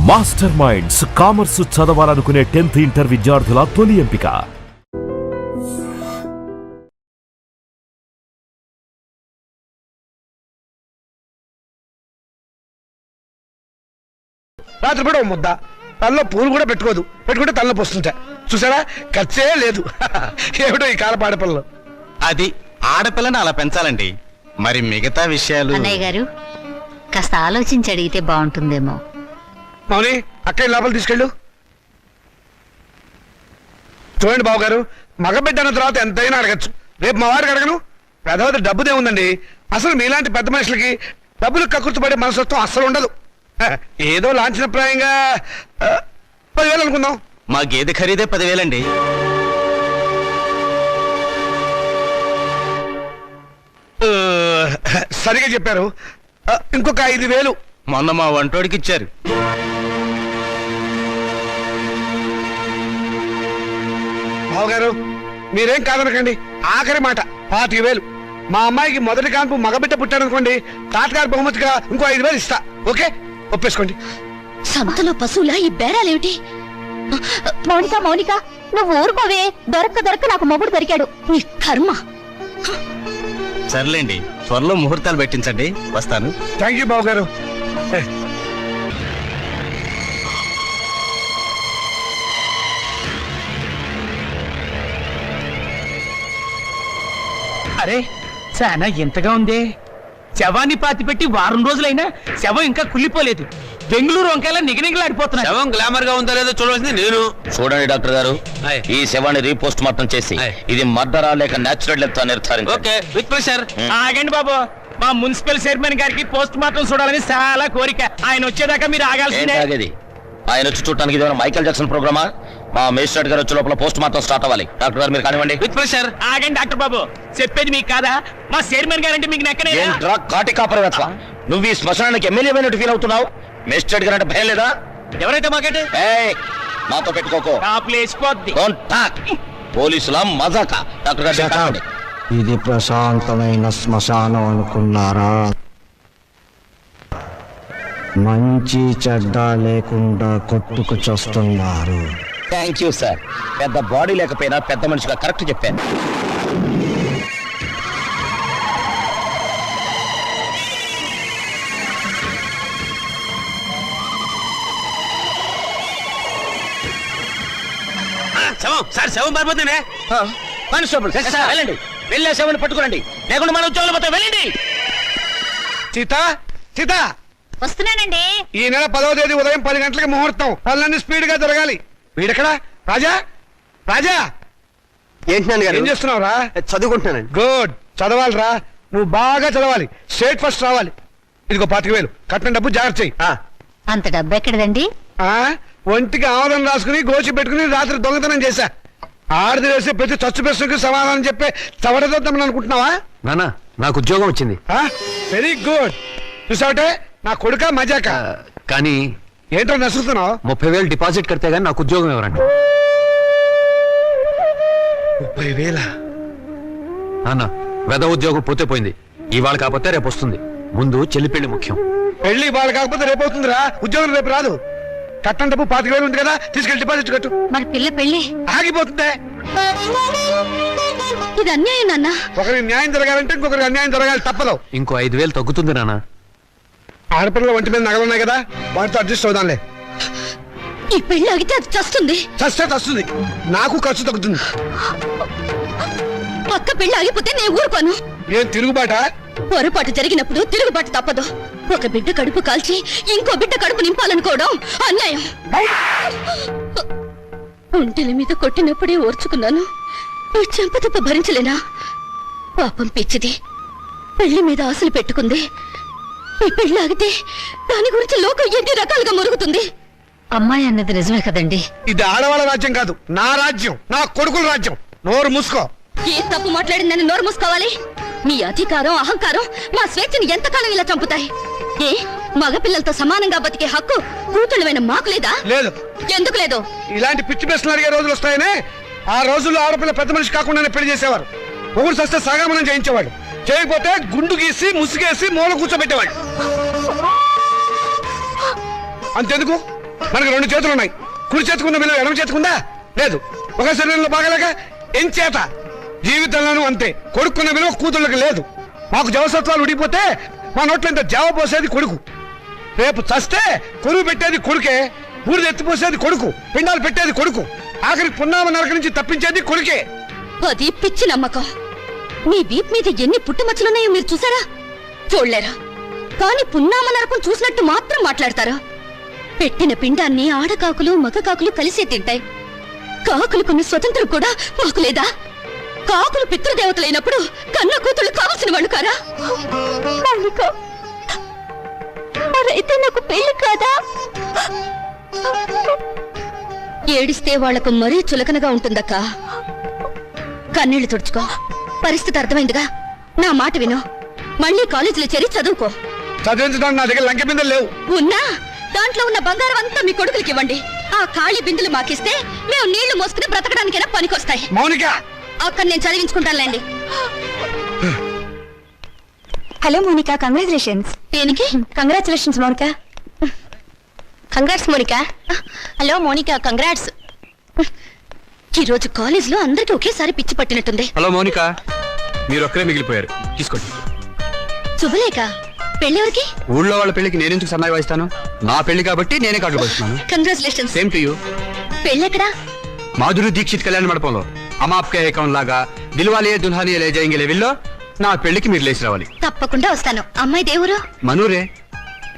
Master minds commerce చదవాలనుకునే 10th inter విద్యార్థుల తొలి ఎంపిక. రాత్రి కూడా ముద్ద తనలో పూలు కూడా పెట్టుకుంటే తనలో పోస్తుంటా. చూసారా, ఖర్చే లేదు. ఏమిటో ఈ కాలపు ఆడపిల్లలు. అది ఆడపిల్లని అలా పెంచాలండి. మరి మిగతా విషయాలు అన్నయ్య గారు కాస్త ఆలోచించి అడిగితే బాగుంటుందేమో. మౌని, అక్కయ్య లోపల తీసుకెళ్ళు. చూడండి బాబు గారు, మగబిడ్డ అన్న తర్వాత ఎంతైనా అడగచ్చు. రేపు మా వారికి అడగను. పెద్దవద్ద డబ్బుదే ఉందండి. అసలు మీలాంటి పెద్ద మనుషులకి డబ్బులు కక్కుర్తిపడే మనసత్వం అస్సలు ఉండదు. ఏదో లాంఛనప్రాయంగా 10,000 అనుకుందాం. మా గేదె ఖరీదే 10,000 అండి. సరిగా చెప్పారు. ఇంకొక 5,000 మొన్న మా వంటోడికి ఇచ్చారు. బావగారు, మీరేం కాదనకండి. ఆఖరి మాట 25,000. మా అమ్మాయికి మొదటి కాన్పు మగబిడ్డ పుట్టాడనుకోండి, తాతగారు బహుమతిగా ఇంకో 5,000 ఇస్తా. ఓకే, ఒప్పేసుకోండి. సంతలో పశువులా ఈ బేరాలేమిటి? మౌనిక నువ్వు ఊరుకోవే. దొరక్క నాకు మొగుడు దొరికాడు. నీ కర్మ. సర్లేండి, త్వరలో ముహూర్తాలు పెట్టించండి. వస్తాను. థ్యాంక్ యూ బావగారు. అరే చాలా ఎంతగా ఉంది. శవాన్ని పాతి పెట్టి వారం రోజులైనా శవం ఇంకా కుళ్ళిపోలేదు. బెంగళూరు వంకాయలా నిగనిగలాడిపోతున్నా. శవం గ్లామర్ గా ఉందా లేదో చూడవలసింది నేను. చూడండి డాక్టర్ గారు, ఈ శవాన్ని రీపోస్ట్ మార్టం చేసి ఇది మర్డరా లేక నేచురల్ డెత్ నిర్ధారించండి. Okay, with pressure. ఆగండి బాబు, మా మున్సిపల్ చైర్మన్ గారికి పోస్ట్ మార్టం చూడాలని చాలా కోరిక. ఆయన వచ్చేదాకా మీరు ఆగాల్సిందే. ఆగేది ఆయన వచ్చి చూడటానికి ఇదేమైనా మైకేల్ జాక్సన్ ప్రోగ్రామా? మా మేజిస్ట్రేట్ గారు వచ్చే లోపల పోస్ట్ మార్టం స్టార్ట్ అవ్వాలి. డాక్టర్ గారు మీరు కానివ్వండి. With pressure. ఆగండి డాక్టర్ బాబు, చెప్పేది మీకు కాదా? మా చైర్మన్ గారు అంటే మీకు నెక్కనే. కాటి కాపరవేత్త, నువ్వు ఈ శ్మశానానికి ఎమ్మెల్యే అయినట్టు ఫీల్ అవుతున్నావు. మేజిస్ట్రేట్ గారు అంటే భయం లేదా? ఎవరైతే మాకంటే నాతో పెట్టుకోకో. వేసిపోద్ది. పోలీసుల మజాక. డాక్టర్ గారు కానివ్వండి. ఇది ప్రశాంతమైన శ్మశానం అనుకున్నారా? మంచి చెడ్డ లేకుండా కొట్టుకు చస్తున్నారు. Thank you sir. పెద్ద బాడీ లేకపోయినా పెద్ద మనిషిగా కరెక్ట్ చెప్పాను. శవం పారిపోతుందే. కానిస్టేబుల్ వెళ్ళండి, వెళ్ళే శవాన్ని పట్టుకురండి, లేకుండా మన ఉద్యోగాలు పోతే వెళ్ళండి. సీత వస్తున్నానండి. ఈ నెల 10వ తేదీ ఉదయం 10 గంటలకి ముహూర్తం. పనులన్నీ స్పీడ్ గా జరగాలి. వీడెక్కడా? రాజా, ఏం చేస్తున్నావురా? చదువుకుంటున్నానండి. గుడ్, చదవాలిరా. నువ్వు బాగా చదవాలి, స్టేట్ ఫస్ట్ రావాలి. ఇదిగో 25,000 కట్టిన డబ్బు జాగ్రత్త చెయ్యి. అంత డబ్బు ఎక్కడదండి? ఒంటికి ఆమదం రాసుకుని గోచి పెట్టుకుని రాత్రి దొంగతనం చేశా. ఆడది వేసే ప్రతి చచ్చు ప్రశ్నకు సమాధానం చెప్పే చవడదొద్దామని అనుకుంటున్నావా? నానా, నాకు ఉద్యోగం వచ్చింది. Very good. చూసావటే, నా కొడుక మజాక. కానీ ఏంటో నసుకుతున్నావు? 30,000 డిపాజిట్ కడితే గానీ నాకు ఉద్యోగం ఎవరండి? 30,000? నాన్న, వెద ఉద్యోగం పోతే పోయింది. ఇవాళ కాకపోతే రేపు వస్తుంది. ముందు చెల్లి పెళ్లి ముఖ్యం. పెళ్లి వాళ్ళు కాకపోతే రేపు అవుతుందిరా. ఉద్యోగం రేపు రాదు. కట్టం డబ్బు 25,000 ఉంది కదా, తీసుకెళ్లి డిపాజిట్ కట్టు. మరి పిల్ల పెళ్లి ఆగిపోతుందే. ఇది అన్యాయం నాన్న. ఒకరికి న్యాయం జరగాలంటే ఇంకొకరికి అన్యాయం జరగాలి, తప్పదు. ఇంకో 5,000 తగ్గుతుంది నాన్న. ఆడపిల్లల ఒంటి మీద నగలున్నాయి కదా, వాటితో అడ్జస్ట్ అవుదాంలే. ఈ పెళ్లి ఆగితే అది చస్తుంది. చస్తుంది, నాకు ఖర్చు తగ్గుతుంది. పక్క పెళ్లి ఆగిపోతే నేను ఊరుకోను. ఏం తిరుగుబాట? పొరపాటు జరిగినప్పుడు తిరుగుబాటు తప్పదు. ఒక బిడ్డ కడుపు కాల్చి ఇంకో బిడ్డ కడుపు నింపాలనుకోవడం అన్యాయం. ఒంటెల మీద కొట్టినప్పుడే ఓర్చుకున్నాను. ఈ చెంపదెబ్బ భరించలేనా? పాపం పిచ్చిది, పెళ్లి మీద ఆశలు పెట్టుకుంది. ఈ పెళ్లి ఆగితే దాని గురించి లోకం ఎన్ని రకాలుగా మురుగుతుంది. అమ్మాయి అన్నది నిజమే కదండి. ఇది ఆడవాళ్ళ రాజ్యం కాదు, నా రాజ్యం, నా కొడుకుల రాజ్యం. నోరు మూసుకో. ఏ తప్పు మాట్లాడిందని నోరు మూసుకోవాలి? మీ అధికారం అహంకారం మా స్వేచ్ఛని ఎంతకాలం ఇలా చంపుతాయి? ఏ మగపిల్లలతో సమానంగా బతికే హక్కు కూతుళ్ళమైన మాకు లేదా? లేదు. ఎందుకు లేదు? ఇలాంటి పిచ్చి ప్రశ్నలు అడిగే రోజులు వస్తాయనే ఆ రోజుల్లో ఆడపిల్ల పెద్ద మనిషి కాకుండానే పెళ్లి చేసేవారు. ఒకరు సస్తే సగామనం చేయించేవాడు. చేయకపోతే గుండు గీసి ముసుగేసి మూల కూర్చోబెట్టేవాడు. అంతెందుకు, మనకు 2 చేతులు ఉన్నాయి. కుడి చేతుకున్న విలువ ఎడమ చేతుకుందా? లేదు. ఒక శరీరంలో బాగలేక ఎంచేత జీవితంలోనూ అంతే. కొడుకున్న విలువ కూతుళ్ళకి లేదు. మాకు జవసత్వాలు ఉడిపోతే మా నోట్లో ఇంత జావ పోసేది కొడుకు. రేపు చస్తే కొరువు పెట్టేది కొడుకే. ఊరిది ఎత్తిపోసేది కొడుకు. పిండాలు పెట్టేది కొడుకు. ఆఖరి పున్నామ నరక నుంచి తప్పించేది కొడుకే. అది పిచ్చి నమ్మకం. మీ వీప్ మీద ఎన్ని పుట్టుమచ్చలున్నాయో మీరు చూసారా? చూడలేరా? కానీ పున్నామ నరకం చూసినట్టు మాత్రం మాట్లాడతారా? పెట్టిన పిండాన్ని ఆడకాకులు మగ కాకులు కలిసే తింటాయి. కాకులకున్న స్వతంత్రం కూడా మాకు లేదా? కాకులు పితృదేవతలైనప్పుడు కన్న కూతుళ్ళు కావలసిన వాళ్ళు కారా? మరైతే నాకు పెళ్లి కాదా? ఏడిస్తే వాళ్లకు మరీ చులకనగా ఉంటుందక్క. కన్నీళ్లు తుడుచుకో. పరిస్థితి అర్థమైందిగా. నా మాట విను. మళ్ళీ కాలేజీలో చేరి చదువుకో. చదివించడానికి నా దగ్గర లంక బిందెలు లేవు. ఉన్నా దాంట్లో ఉన్న బంగారం అంతా మీ కొడుకులకి ఇవ్వండి. ఆ ఖాళీ బిందులు మాకిస్తే మేము నీళ్లు మోసుకుని బ్రతకడానికైనా పనికొస్తాయి. మౌనిక, అక్కడ నేను చదివించుకుంటానులేండి. Hello Monica, congratulations. దేనికి? Congratulations Monica. Congrats Monica. Hello Monica, congrats. ఈరోజు కాలేజ్ లో అందరికి ఒకేసారి పిచ్చి పట్టినట్టుంది. హలో మౌనిక, మీరు ఒక్కరే మిగిలిపోయారు. తీసుకోండి. శుభలేఖ, పెళ్ళెవరికి? ఊళ్ళో వాళ్ళ పెళ్లికి నేనెందుకు సన్నాయి వాయిస్తాను? నా పెళ్లి కాబట్టి నేనే కార్డులు పోస్తున్నాను. కంగ్రాచులేషన్స్. Same to you. పెళ్ళెక్కడా? మాధురి దీక్షిత్ కళ్యాణ మండపంలో అమాప్కే ఏకం లాగా దిల్వాలియే దుల్హానియే లే జాయింగే లెవెల్లో నా పెళ్లికి మీరు లేచి రావాలి. తప్పకుండా వస్తాను. అమ్మాయి దేవురు? మనూరే.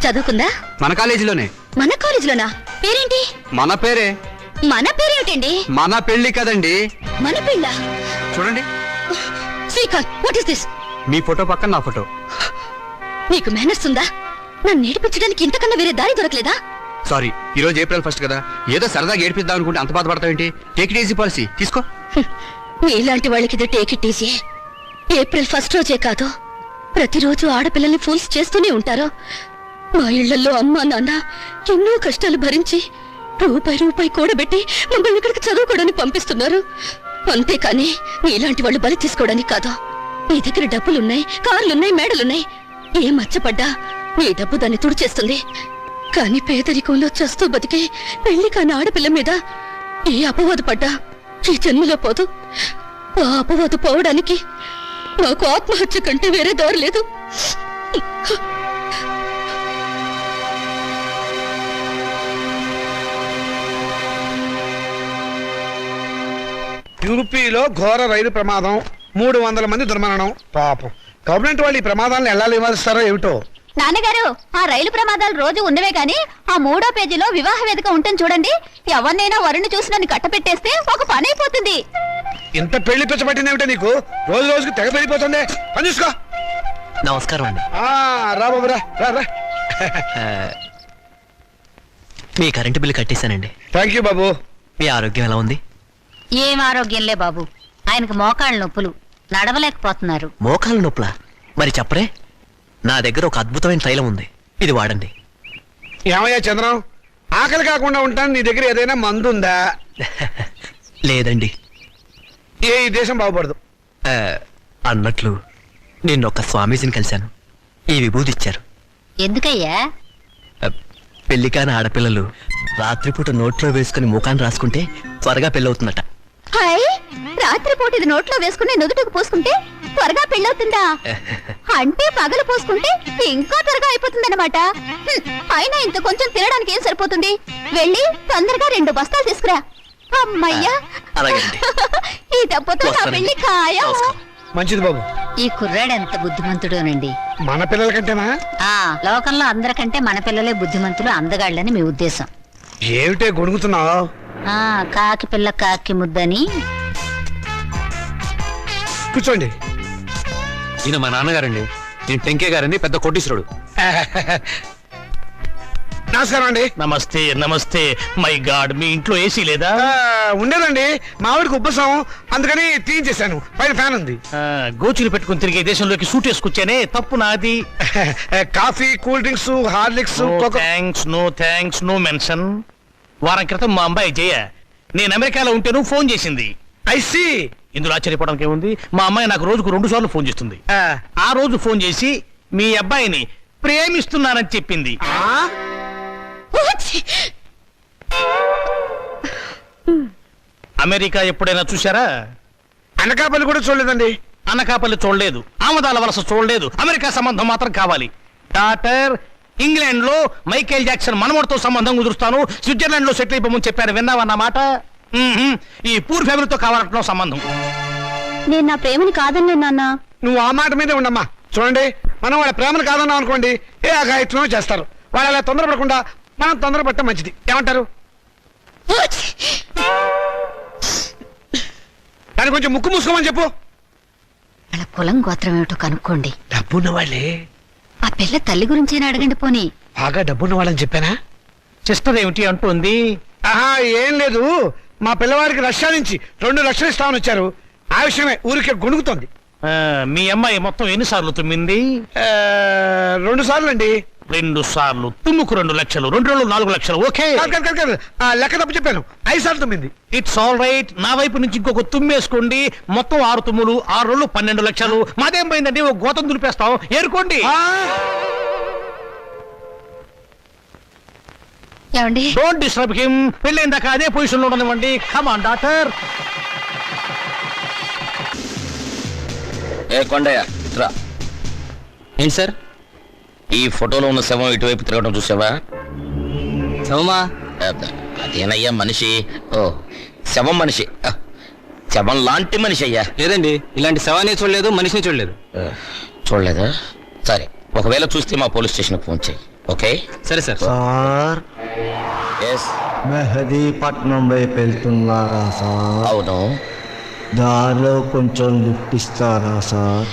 చదువుకుందా? మన కాలేజీలోనే. మన కాలేజీలోనా? పేరేంటి? మన పేరే. మన పేరేమిటండి? మన పెళ్లి కదండి. మన పెళ్ళ? చూడండి. Srikanth, what is this? Me photo పక్కన నా ఫోటో. నీకు మేనర్స్ ఉందా? నన్ను ఏడిపించడానికి ఇంతకన్నా వేరే దారి దొరకలేదా? సారీ, ఈ రోజు ఏప్రిల్ 1 కదా, ఏదో సరదాగా ఏడిపిద్దాం అనుకుంటే అంత బాధపడతావేంటి? Take it easy policy. తీసుకో. మీలాంటి వాళ్ళకి ఇది టేక్ ఇట్ ఈజీ. ఏప్రిల్ 1 రోజే కాదు, ప్రతిరోజు ఆడపిల్లల్ని ఫూల్స్ చేస్తూనే ఉంటారు. మా ఇళ్లలో అమ్మా నాన్న ఎన్నో కష్టాలు భరించి రూపాయి కూడబెట్టి మమ్మల్ని ఇక్కడికి చదువుకోవడానికి పంపిస్తున్నారు. అంతేకాని మీలాంటి వాళ్ళు బలి తీసుకోవడానికి కాదు. మీ దగ్గర డబ్బులున్నాయి, కార్లున్నాయి, మేడలున్నాయి. ఏ మచ్చపడ్డా మీ డబ్బు దాన్ని తుడిచేస్తుంది. కానీ పేదరికంలో చస్తూ బతికే పెళ్లి కాని ఆడపిల్ల మీద ఏ అపవాదు పడ్డా ఈ జన్మలో పోదు. ఆ అపవాదు పోవడానికి నాకు ఆత్మహత్య కంటే వేరే దారి లేదు. యూపీలో ఘోర రైలు ప్రమాదం, 300 మంది దుర్మరణం. పాపం గవర్నమెంట్ వాళ్ళు ఈ ప్రమాదాలను ఎలా నివారిస్తారో ఏమిటో. నాన్నగారు, ఆ రైలు ప్రమాదాలు రోజు ఉన్నవే గాని ఆ 3వ పేజీలో వివాహ వేదిక ఉంటుంది చూడండి. ఎవరినైనా వరుణ్ చూసి నన్ను కట్టపెట్టేస్తే ఒక పని అయిపోతుంది. ఇంత పెళ్లి పిచ్చ పట్టిందేమిటో నీకు? రోజు రోజుకి తెగ పెరిగిపోతుంది. పని చూసుకో. నమస్కారం అండి. రా బాబు, రా రా రా. మీ కరెంటు బిల్లు కట్టేశానండి. థ్యాంక్ యూ బాబు. మీ ఆరోగ్యం ఎలా ఉంది? ఏం ఆరోగ్యంలే బాబు, ఆయనకు మోకాళ్ళ నొప్పులు, నడవలేకపోతున్నారు. మోకాళ్ళ నొప్పులా? మరి చెప్పరే, నా దగ్గర ఒక అద్భుతమైన తైలం ఉంది, ఇది వాడండి. ఏమయ్యా చంద్రం, ఆకలి కాకుండా ఉంటాను, నీ దగ్గర ఏదైనా మందు ఉందా? లేదండి. ఈ దేశం బాగుపడదు. అన్నట్లు నిన్నొక్క స్వామీజీని కలిశాను. ఈ విభూతి ఇచ్చారు. ఎందుకయ్యా? పెళ్లి కాని ఆడపిల్లలు రాత్రిపూట నోట్లో వేసుకుని ముఖాన్ని రాసుకుంటే త్వరగా పెళ్ళవుతుందట. హాయ్, రాత్రిపూట ఇది నోట్లో వేసుకుని నుదుటికి పోసుకుంటే త్వరగా పెళ్ళవుతుందా? అంటే పగలు పోసుకుంటే ఇంకా త్వరగా అయిపోతుందన్నమాట. అయినా ఇంత కొంచెం తినడానికి ఏం సరిపోతుంది? వెళ్ళి తొందరగా 2 బస్తాలు తీసుకురా. అమ్మయ్యా, అలాగేనండి. ఈ దెబ్బతో నా పెళ్లి ఖాయం. మంచిది బాబు. ఈ కుర్రాడు ఎంత బుద్ధిమంతుడోనండి. మన పిల్లల కంటేనా? లోకంలో అందరికంటే మన పిల్లలే బుద్ధిమంతులు, అందగాళ్ళని మీ ఉద్దేశం. ఏమిటే గొడుగుతున్నావు? కాకి పిల్ల కాకి ముద్దని. కూర్చోండి. ఈయన మా నాన్నగారండి. నేను టెంకే గారని పెద్ద కోటీశ్వరుడు. నమస్కారం అండి. నమస్తే నమస్తే. మై గాడ్, మీ ఇంట్లో ఏసీ లేదా? ఉండేదండి, మావిడికి ఉబ్బసం, అందుకని తీయించేశాను. పైన ఫ్యాన్ ఉంది. గోచులు పెట్టుకుని తిరిగే దేశంలోకి సూట్ వేసుకొచ్చానే, తప్పు నాది. Coffee, cool drinks, Horlicks, thanks, no thanks, no mention. వారం క్రితం మా అమ్మాయి జయ నేను అమెరికాలో ఉంటేను ఫోన్ చేసింది. ఐసి ఇందులో ఆశ్చర్యపోవడానికి ఏముంది? మా అమ్మాయి నాకు రోజుకు 2 సార్లు ఫోన్ చేస్తుంది. ఆ రోజు ఫోన్ చేసి మీ అబ్బాయిని ప్రేమిస్తున్నానని చెప్పింది. అమెరికా ఎప్పుడైనా చూశారా? అనకాపల్లి కూడా చూడలేదండి. అనకాపల్లి చూడలేదు, ఆమదాల వలస చూడలేదు, అమెరికా సంబంధం మాత్రం కావాలి. డాక్టర్, ఇంగ్లాండ్ లో మైకేల్ జాక్సన్ మనవడితో సంబంధం కుదురుస్తాను, స్విట్జర్లాండ్ లో సెటిల్ అయిపోమని చెప్పారు, విన్నావన్నమాట. ఈ పూర్ ఫ్యామిలీతో కావాలంటున్నావు సంబంధం. నేను నా ప్రేమని కాదన్నా నాన్న. నువ్వు ఆ మాట మీదే ఉండమ్మా. చూడండి, మనం వాళ్ళ ప్రేమను కాదన్నాం అనుకోండి, ఏ అఘాయిత్వమో చేస్తారు. వాళ్ళు అలా తొందరపడకుండా మనం తొందరపడటం మంచిది. ఏమంటారు? దాన్ని కొంచెం ముక్కు మూసుకోమని చెప్పు. వాళ్ళ కులం గోత్రం ఏమిటో కనుక్కోండి. డబ్బున్న వాళ్ళే. ఆ పిల్ల తల్లి గురించైనా అడగండి పోనీ. బాగా డబ్బున్న వాళ్ళని చెప్పానా? సిస్టర్ ఏమిటి అంటుంది? ఆహా, ఏం లేదు. మా పిల్లవాడికి రష్యా నుంచి 2 లక్షలు ఇస్తామని వచ్చారు. ఆ విషయమే ఊరికే గొణుగుతోంది. మీ అమ్మాయి మొత్తం ఎన్నిసార్లు తుమ్మింది? 2 సార్లు అండి. 2 సార్లు తుమ్ముకు 2 లక్షలు, 2 రోజులు 4 లక్షలు. ఓకే, కాదు. లెక్క తప్పు చెప్పాను. 5 సార్లు తుమ్మింది. It's all right. నా వైపు నుంచి ఇంకొక తుమ్మేసుకోండి. మొత్తం 6 తుమ్ములు, 6 రోజులు 12 లక్షలు. మాదేం పోయిందండి, ఒక గోతం దులిపేస్తాం, ఏరుకోండి. ఏమండి? Don't disturb him. పెళ్ళైన దాకా అదే పొజిషన్ లో ఉండనివ్వండి. Come on doctor. ఏ కొండయ్య రా. ఏంటి సార్? ఈ ఫోటోలో ఉన్న శవం ఇటువైపు తిరగడం చూసావా? శవమా? అదేనయ్యా మనిషి. ఓ, శవం మనిషి. శవం లాంటి మనిషి అయ్యా. లేదండి, ఇలాంటి శవాన్ని చూడలేదు, మనిషిని చూడలేదు. చూడలేదా? సరే, ఒకవేళ చూస్తే మా పోలీస్ స్టేషన్కి ఫోన్ చేయి. ఓకే? సరే సార్. Sir, yes. మెహదీపట్నం వైపు వెళ్తున్నారా సార్? అవును. దారిలో కొంచెం లిఫ్ట్ ఇస్తారా సార్?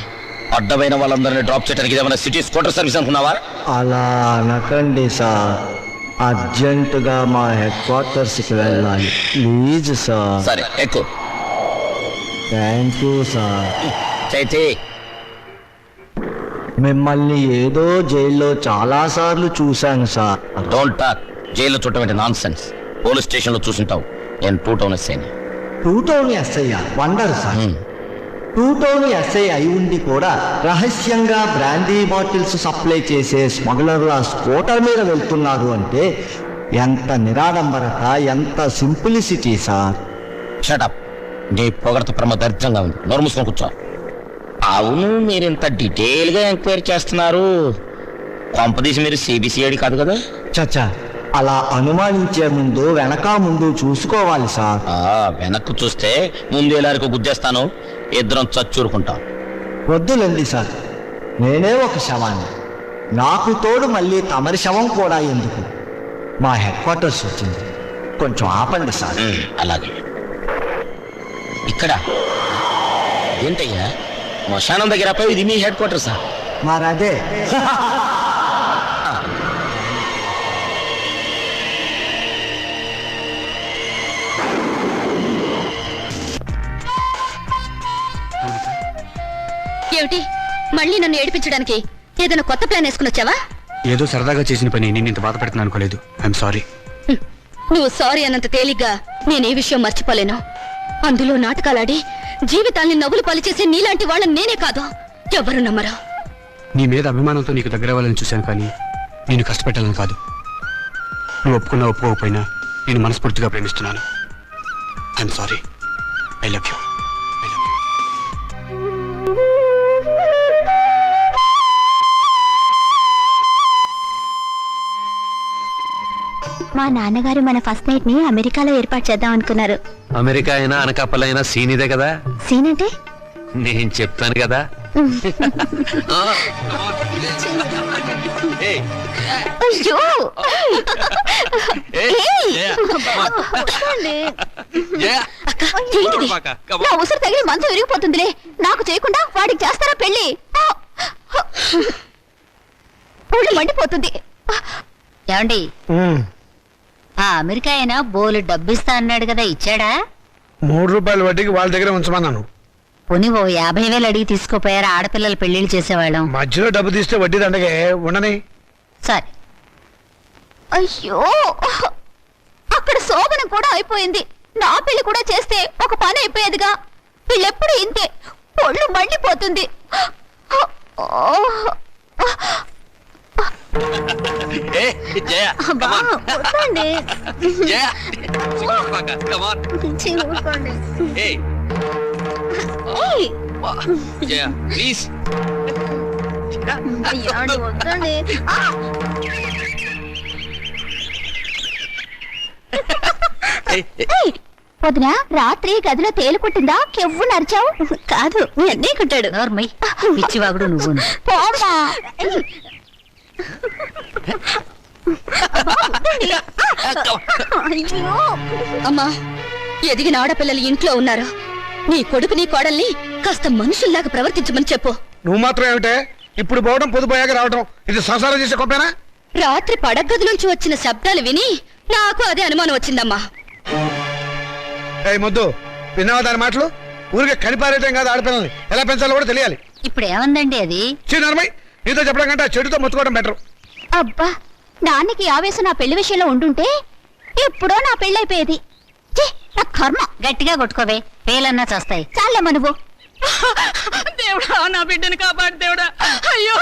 అడ్డమైన వాళ్ళందరినీ డ్రాప్ చేయడానికి ఏమైనా సిటీ స్కూటర్ సర్వీస్ అనుకున్నావా? అలా అనకండి సార్, అర్జెంటుగా మా హెడ్ క్వార్టర్స్కి వెళ్ళాలి, ప్లీజ్ సార్. సరే, ఎక్కువ. Thank you sir. చైతే, మిమ్మల్ని ఏదో జైల్లో చాలాసార్లు చూశాను సార్. Don't talk. జైల్లో చూడటం నాన్ సెన్స్. పోలీస్ స్టేషన్లో చూసుంటావు. నేను 2 టౌన్ ఎస్ఐని. 2 town SI wonder sir. 2 town SI అయి ఉండి కూడా రహస్యంగా బ్రాందీ బాటిల్స్ సప్లై చేసే స్మగ్లర్ల స్కూటర్ మీద వెళ్తున్నారు అంటే ఎంత నిరాడంబరత, ఎంత సింప్లిసిటీ సార్. షటప్. నీ పొగడత దరిద్రంగా ఉంది. నోరు మూసుకొని కూర్చో. అవును, మీరు ఇంత డీటెయిల్ గా ఎంక్వైరీ చేస్తున్నారు. కొంపదీసి మీరు సిబిసిఐడి కాదు కదా? చచ్చా, అలా అనుమానించే ముందు వెనక ముందు చూసుకోవాలి సార్. వెనక్కు చూస్తే ముందు ఎలారికి గుద్దేస్తాను, ఇద్దరం చచ్చూరుకుంటాం. వద్దులండి సార్, నేనే ఒక శవాన్ని. నాకు తోడు మళ్ళీ తమరి శవం కూడా ఎందుకు? మా హెడ్ క్వార్టర్స్ వచ్చింది, కొంచెం ఆపండి సార్. అలాగే. ఇక్కడ ఏంటయ్యా, శ్మశానం దగ్గర ఆపావు? ఇది మీ హెడ్ క్వార్టర్సా? మరదే. ఏమిటి, మళ్ళీ నన్ను ఏడిపించడానికి ఏదైనా కొత్త ప్లాన్ వేసుకుని వచ్చావా? ఏదో సరదాగా చేసిన పని నేను ఇంత బాధ పెడుతున్నాను అనుకోలేదు. I'm sorry. నువ్వు సారీ అన్నంత తేలిగ్గా నేనే విషయం మర్చిపోలేను. అందులో నాటకాలాడి జీవితాల్ని నవ్వులు పలిచేసే నీలాంటి వాళ్ళని నేనే కాదు, ఎవరు నమ్మరు. నీ మీద అభిమానంతో నీకు దగ్గర అవ్వాలని చూశాను, కానీ నేను కష్టపెట్టాలని కాదు. నువ్వు ఒప్పుకున్నా ఒప్పుకోకపోయినా నేను మనస్ఫూర్తిగా ప్రేమిస్తున్నాను. I'm sorry. I love you. మా నాన్నగారు మన ఫస్ట్ నైట్ ని అమెరికాలో ఏర్పాటు చేద్దాం అనుకున్నారు. అమెరికా అయినా అనకాపల్లి అయినా సీన్ ఇదే కదా. సీన్ అంటే నేను చెప్తాను కదా. అయ్యో, నా ఉసురు తగిలి మంచం విరిగిపోతుందిలే. నాకు చేయకుండా వాడికి చేస్తారా పెళ్లి? ఒళ్ళు మండిపోతుంది. ఏమండి, ఆ అమెరికా అయినా బోలు డబ్బిస్తా అన్నాడు కదా, ఇచ్చాడా? 3 రూపాయల వడ్డీకి వాళ్ళ దగ్గర ఉంచమన్నాను. పోనీ ఓ 50,000 అడిగి తీసుకోపోయారా? ఆడపిల్లలు పెళ్లిళ్ళు చేసేవాళ్ళం. మధ్యలో డబ్బు తీస్తే వడ్డీ దండగే ఉండని. సరే. అయ్యో, అక్కడ శోభనం కూడా అయిపోయింది. నా పెళ్లి కూడా చేస్తే ఒక పని అయిపోయేదిగా. వీళ్ళెప్పుడు ఇంతే, ఒళ్ళు మండిపోతుంది. జయ, అబ్బా, వద్దండి. జయ. ప్లీజ్ వదినా రాత్రి గదిలో తేలుకుంటుందా కెవ్వు నరిచావు కాదు మీ అన్నయ్య కుట్టాడు నోర్మై పిచ్చివాగుడు నువ్వు పోమ్మా. అయ్యో. అమ్మా ఎదిగిన ఆడపిల్లలు ఇంట్లో ఉన్నారు. నీ కొడుకు నీ కోడల్ని కాస్త మనుషుల్లాగా ప్రవర్తించమని చెప్పు. నువ్వు మాత్రం ఏమిటే ఇప్పుడు పోవడం పొద్దుపోయాక రావడం ఇది సంసారం చేసే గొప్పేనా? రాత్రి పడగదిలోంచి వచ్చిన శబ్దాలు విని నాకు అదే అనుమానం వచ్చిందమ్మా. ఏ మొద్దు విన్నావా దాని మాటలు? ఊరికే కనిపారేయటం కాదు, ఆడపిల్లల్ని ఎలా పెంచాలో కూడా తెలియాలి. ఇప్పుడు ఏమందండి అది? చిన్నమ్మాయి నీతో చెప్పడం కంటే ఆ చెడుతో మొత్తుకోవడం బెటర్. అబ్బా నాన్నకి ఆవేశం నా పెళ్లి విషయంలో ఉండుంటే ఎప్పుడో నా పెళ్ళైపోయేది. ఛీ, నా కర్మ. గట్టిగా కొట్టుకోవే, పేలన్నా చేస్తాయి. చాలమ్మా నువ్వు. దేవుడా నా బిడ్డని కాపాడు దేవుడా. అయ్యో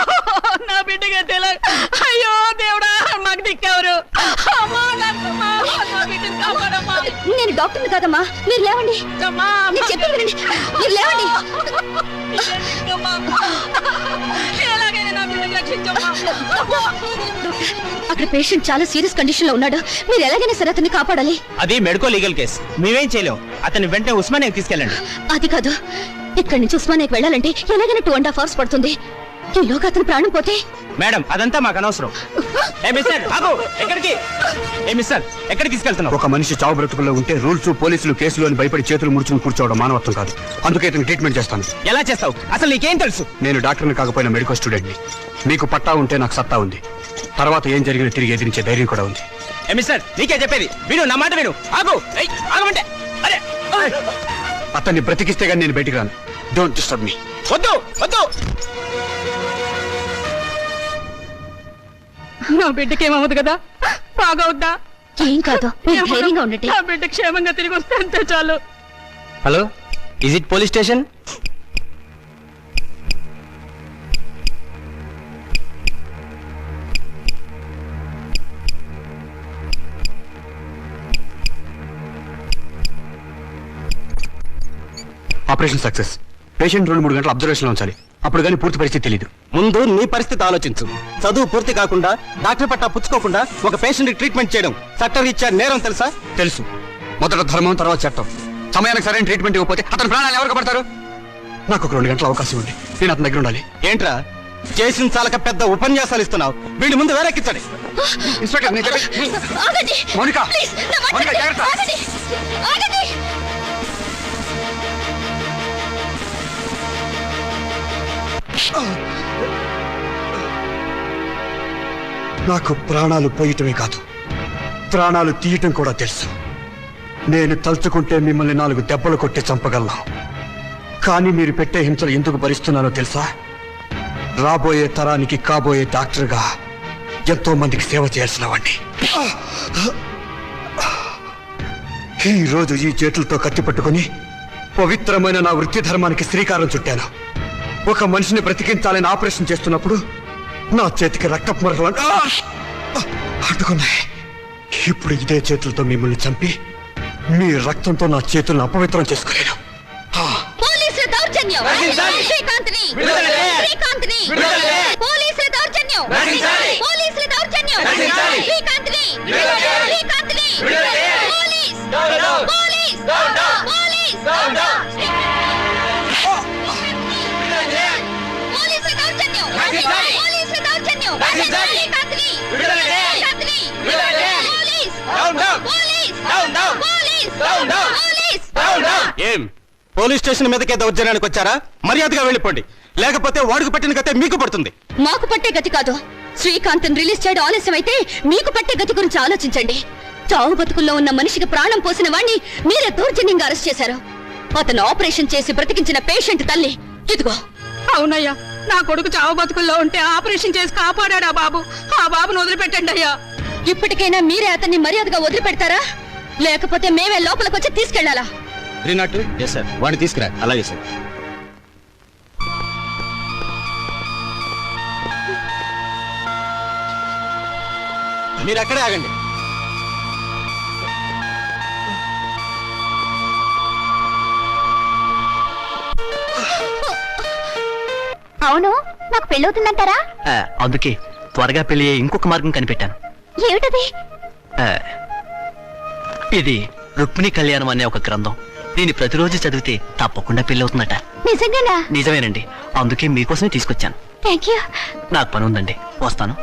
నా బిడ్డగా తెల. అయ్యో దేవుడా మాకు దిక్కెవరు? అమ్మా నరసమ్మా, నా బిడ్డని కాపాడమ్మా. నేను డాక్టర్ని కాదమ్మా, మీరు లేవండి. అమ్మా, నేను చెప్పేది వినండి, మీరు లేవండి. ఎలాగైనా నా బిడ్డని రక్షించమ్మా. అక్కడ పేషెంట్ చాలా సీరియస్ కండిషన్ లో ఉన్నాడు. మీరు ఎలాగైనా సరే అతన్ని కాపాడాలి. అది మెడికో లీగల్ కేసు, మేమేం చేయలేం. అతన్ని వెంటనే ఉస్మానియాకి తీసుకెళ్ళండి. అది కాదు, ఇక్కడి నుంచి ఉస్మానియాకి వెళ్ళాలంటే ఎలాగైనా 2.5 hours పడుతుంది. ఈలోగా అతను ప్రాణం పోతే మేడం అదంతా మాకు అనవసరం. ఏ మిస్టర్ ఆగు, ఎక్కడికి? ఏ మిస్టర్ ఎక్కడికి తీసుకెళ్తున్నావు? ఒక మనిషి చావు బ్రతుకుల్లో ఉంటే రూల్స్ పోలీసులు కేసులు అని భయపడి చేతులు ముడుచుకుని కూర్చోవడం మానవత్వం కాదు. అందుకే ఇతను ట్రీట్మెంట్ చేస్తాను. ఎలా చేస్తావు? అసలు నీకేం తెలుసు? నేను డాక్టర్ని కాకపోయినా మెడికల్ స్టూడెంట్ని. మీకు పట్టా ఉంటే నాకు సత్తా ఉంది. తర్వాత ఏం జరిగినా తిరిగి ఎదిరించే ధైర్యం కూడా ఉంది. ఏ మిస్టర్ నీకే చెప్పేది విను, నా మాట విను. ఆగు, ఆగమంటే. అరే అతన్ని బ్రతికిస్తే గానీ నేను బయటికి రాను. Don't disturb me. వద్దు వద్దు. నా బిడ్డకి ఏమవుతుంది కదా, బాగవుద్దా? ఏం కాదు, మీరు ధైర్యంగా ఉండండి. నా బిడ్డ క్షేమంగా తిరిగి వస్తే అంతే చాలు. Hello, is it police station? Operation success. Patient 2-3 గంటలు అబ్జర్వేషన్ లో ఉంచాలి. అప్పుడు కానీ పూర్తి పరిస్థితి తెలియదు. ముందు నీ పరిస్థితి ఆలోచించు. చదువు పూర్తి కాకుండా డాక్టర్ పట్టా పుచ్చుకోకుండా ఒక పేషెంట్ ట్రీట్మెంట్ చేయడం చట్టరీత్యా నేరం, తెలుసా? తెలుసు. మొదట ధర్మం, తర్వాత చట్టం. సమయానికి సరైన ట్రీట్మెంట్ ఇవ్వకపోతే అతని ప్రాణాలు ఎవరికి పడతారు? నాకు ఒక 2 గంటల అవకాశం ఉంది. నేను అతని దగ్గర ఉండాలి. ఏంట్రా చేసిన చాలక పెద్ద ఉపన్యాసాలు ఇస్తున్నావు? వీడి ముందు వేరెక్కించండి. ఇన్స్పెక్టర్ నేను చెప్పేది. ఆగండి. మౌనిక, ప్లీజ్, నా మాట మౌనిక, వినండి. జాగ్రత్త. ఆగండి. ఆగండి. నాకు ప్రాణాలు పోయటమే కాదు, ప్రాణాలు తీయటం కూడా తెలుసు. నేను తలుచుకుంటే మిమ్మల్ని 4 దెబ్బలు కొట్టి చంపగలను. కానీ మీరు పెట్టే హింసలు ఎందుకు భరిస్తున్నానో తెలుసా? రాబోయే తరానికి కాబోయే డాక్టర్గా ఎంతో మందికి సేవ చేయాల్సిన వాడిని. ఈ రోజు ఈ చేతులతో కత్తి పట్టుకుని పవిత్రమైన నా వృత్తి ధర్మానికి శ్రీకారం చుట్టాను. ఒక మనిషిని బ్రతికించాలని ఆపరేషన్ చేస్తున్నప్పుడు నా చేతికి రక్తపు మరలు అంటుకున్నాయి. ఇప్పుడు ఇదే చేతులతో మిమ్మల్ని చంపి మీ రక్తంతో నా చేతులను అపవిత్రం చేసుకోలేను. పోలీసుల దౌర్జన్యం. శ్రీకాంత్ని. శ్రీకాంత్ని. పోలీసుల దౌర్జన్యం. పోలీసుల దౌర్జన్యం. శ్రీకాంత్ని. శ్రీకాంత్ని. పోలీస్. పోలీస్. పోలీస్. పోలీసుల దౌర్జన్యం. పోలీసుల దౌర్జన్యం. శ్రీకాంత్ని. శ్రీకాంత్ని. పోలీస్. పోలీస్. పోలీస్. పోలీస్. ఏం పోలీస్ స్టేషన్ మీదకే దౌర్జన్యానికి వచ్చారా? మర్యాదగా వెళ్ళిపోండి, లేకపోతే వాడుకు పట్టిన గతే మీకు పడుతుంది. మాకు పట్టే గతి కాదు. శ్రీకాంత్ రిలీజ్ చేయడం ఆలస్యం అయితే మీకు పట్టే గతి గురించి ఆలోచించండి. చావు బతుకుల్లో ఉన్న మనిషికి ప్రాణం పోసిన వాణ్ణి మీరే దౌర్జన్యంగా అరెస్ట్ చేశారు. అతను ఆపరేషన్ చేసి బ్రతికించిన పేషెంట్ తల్లి ఇదిగో. అవునయ్యా, నా కొడుకు చావు బతుకుల్లో ఉంటే ఆపరేషన్ చేసి కాపాడాడు ఆ బాబు. ఆ బాబును వదిలిపెట్టండి అయ్యా. ఇప్పటికైనా మీరే అతన్ని మర్యాదగా వదిలిపెడతారా, లేకపోతే మేమే లోపలికి వచ్చి తీసుకెళ్లాలా? వాడిని తీసుకురా. అలాగే సార్. మీరు అక్కడే ఆగండి. అవును, నాకు పెళ్ళవుతుందంటారా? అందుకే త్వరగా పెళ్లి అయ్యే ఇంకొక మార్గం కనిపెట్టాను. ఏమిటది? ఆ, ఇది రుక్మిణి కళ్యాణం అనే ఒక గ్రంథం. దీన్ని ప్రతిరోజు చదివితే తప్పకుండా పెళ్లి అవుతుందట. నిజంగానా? నిజమేనండి, అందుకే మీకోసమే తీసుకొచ్చాను. Thank you. నాకు పని ఉందండి, వస్తాను.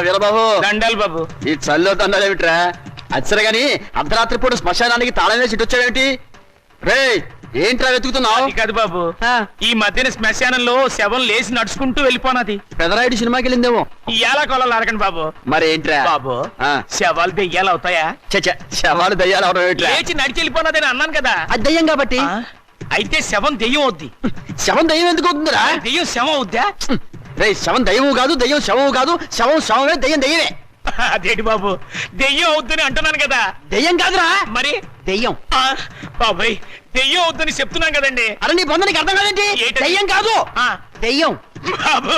వీరబాబు దండాలి బాబు. ఈ చల్లో దండాలు ఏమిట్రా? అచ్చరే గాని అర్ధరాత్రి పూట శ్మశానానికి తాళం వేసి ఇటు వచ్చావేంటి? రే ఏంట్రా వెతుకుతున్నావు? అది కాదు బాబు, ఈ మధ్యన శ్మశానంలో శవం లేచి నడుచుకుంటూ వెళ్ళిపోనది. పెదరాయుడు సినిమాకి వెళ్ళిందేమో. ఎలా కొలాలి అడగండి బాబు. మరి ఏంట్రా బాబు, ఆ. శవాలు దెయ్యాలు అవుతాయా? చచ్చా, శవాలు దయ్యాలు అవడం ఏమిట్రా? లేచి నడిచి వెళ్ళిపోనదని అన్నాను కదా. అది దయ్యం కాబట్టి. ఆ? అయితే శవం దెయ్యం అవుద్ది. శవం దయ్యం ఎందుకు అవుతుందిరా? దెయ్యం శవం అవుద్దా? రే శవం దయ్యము కాదు, దయ్యం శవము కాదు. శవం శవమే, దయ్యం దయ్యమే. అదేంటి బాబు, దెయ్యం అవుద్దని అంటున్నాను కదా. దయ్యం కాదురా, మరి దయ్యం. బాబాయ్, దెయ్యం అవుద్దని చెప్తున్నాను కదండి. అరే నీ పొందనికి అర్థం కాదేంటి? ఏంటది? దయ్యం కాదు, ఆ. దయ్యం. బాబు,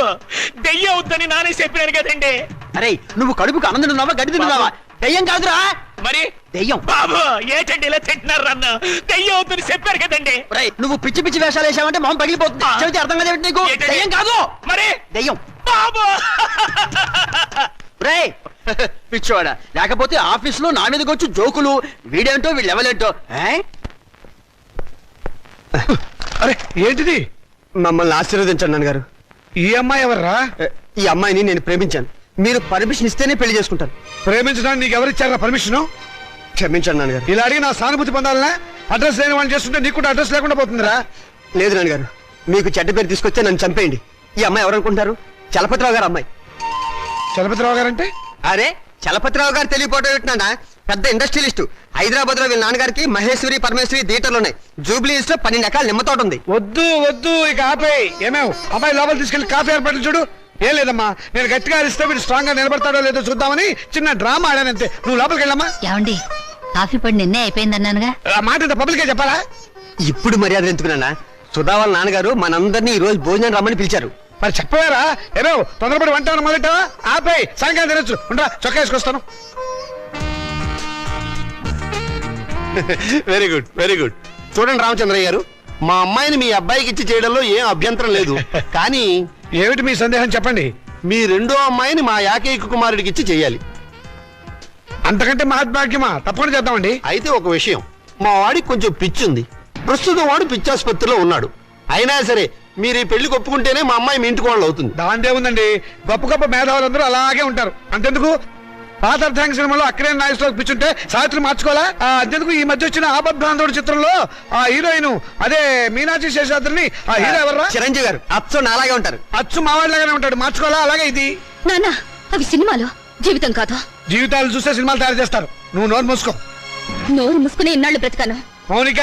దెయ్యం అవుద్దని నానే చెప్పినాను కదండి. అరే నువ్వు కడుపుకు అన్నం తిన్నావా, గడ్డి తిన్నావా? దయ్యం కాదురా, మరి దయ్యం. బాబు, ఏంటండి ఇలా తింటున్నారు నన్ను? దెయ్యం అవుద్దని చెప్పారు కదండి. రేయ్ నువ్వు పిచ్చి పిచ్చి వేషాలు వేసావంటే మొహం పగిలిపోతుంది. చెబితే అర్థం కాదేమిటి నీకు? ఏంటది? దయ్యం కాదు, మరి దయ్యం. బాబు. రేయ్ పిచ్చోడా, లేకపోతే ఆఫీస్ లో నా మీదకి వచ్చి జోకులు, వీడేంటో వీళ్ళు ఎవలేంటో. అరే ఏంటిది? మమ్మల్ని ఆశీర్వదించండి నాన్నగారు. ఈ అమ్మాయి ఎవర్రా? ఈ అమ్మాయిని నేను ప్రేమించాను. మీరు పర్మిషన్ ఇస్తేనే పెళ్లి చేసుకుంటాను. ప్రేమించడానికి నీకు ఎవరిచ్చారా పర్మిషన్? క్షమించండి నాన్నగారు. ఇలా అడిగి నా సానుభూతి పొందాలనా? అడ్రస్ లేని వాళ్ళు చేస్తుంటే నీకు కూడా అడ్రస్ లేకుండా పోతుందిరా. లేదు నాన్నగారు, మీకు చెడ్డ పేరు తీసుకొస్తే నన్ను చంపేయండి. ఈ అమ్మాయి ఎవరనుకుంటారు? చలపతిరావు గారు అమ్మాయి. చలపతిరావు గారంటే? అరే చలపతిరావు గారు తెలియపోవడం ఏంటన్నా, పెద్ద ఇండస్ట్రియలిస్ట్. హైదరాబాద్ లో వీళ్ళ నాన్నగారికి మహేశ్వరి పరమేశ్వరి థియేటర్లు ఉన్నాయి. జూబ్లీ హిల్స్ లో 12 ఎకరాల నిమ్మ తోట ఉంది. వద్దు వద్దు, ఇక ఆపేయి. ఏమేవ్ అబ్బాయి లోపల తీసుకెళ్లి కాఫీ ఏర్పాట్లు చూడు. ఏం లేదమ్మా, నేను గట్టిగా అరిస్తే వీడు స్ట్రాంగ్ గా నిలబడతాడో లేదో చూద్దామని చిన్న డ్రామా ఆడానంతే. నువ్వు లోపలికి వెళ్ళమ్మా. ఏమండి, కాఫీ పడి నిన్నే అయిపోయిందన్నానుగా. ఆ మాట ఇంత పబ్లిక్ గా చెప్పాలా? ఇప్పుడు మర్యాద ఎందుకున్నా? సుధా వాళ్ళ నాన్నగారు మనందరినీ ఈ రోజు భోజనం రమ్మని పిలిచారు. మరి చెప్పారా? ఏమేవ్ తొందరపడి వంట మొదలెట్టావా? ఆపేయి, సాయంకాలం తినొచ్చు. ఉండరా, చొక్కా వేసుకొస్తాను. Very good, very good. చూడండి రామచంద్రయ్య గారు, మా అమ్మాయిని మీ అబ్బాయికి ఇచ్చి చేయడంలో ఏం అభ్యంతరం లేదు. కానీ ఏమిటి మీ సందేహం చెప్పండి. మీ రెండో అమ్మాయిని మా ఏకైక కుమారుడికి ఇచ్చి చేయాలి. అంతకంటే మహద్భాగ్యమా? తప్పకుండా చేద్దామండి. అయితే ఒక విషయం, మా వాడికి కొంచెం పిచ్చి ఉంది. ప్రస్తుతం వాడు పిచ్చాసుపత్రిలో ఉన్నాడు. అయినా సరే మీరు ఈ పెళ్లికి ఒప్పుకుంటేనే మా అమ్మాయి మీ ఇంటికి వాళ్ళు అవుతుంది. దాందే ఉందండి, గొప్ప గొప్ప మేధావులందరూ అలాగే ఉంటారు. అంతెందుకు, పాత అర్థాంగ సినిమాలో అక్కడే నాయకులకు పిచ్చుంటే సావిత్రి మార్చుకోవాలా? అంతెందుకు ఈ మధ్య వచ్చిన ఆపద్బాంధవుడు చిత్రంలో ఆ హీరోయిన్ అదే మీనాక్షి శేషాద్రిని ఆ హీరో ఎవర్రా? చిరంజీవి గారు. అచ్చు నాలాగే ఉంటారు. అచ్చు మావాడిలాగానే ఉంటాడు. మార్చుకోవాలా? అలాగే ఇది. నాన్న, అవి సినిమాలో, జీవితం కాదు. జీవితాలు చూస్తే సినిమాలు తయారు చేస్తారు. నువ్వు నోరు మూసుకో. నోరు మూసుకుని ఇన్నాళ్ళు బ్రతికాను. మౌనిక,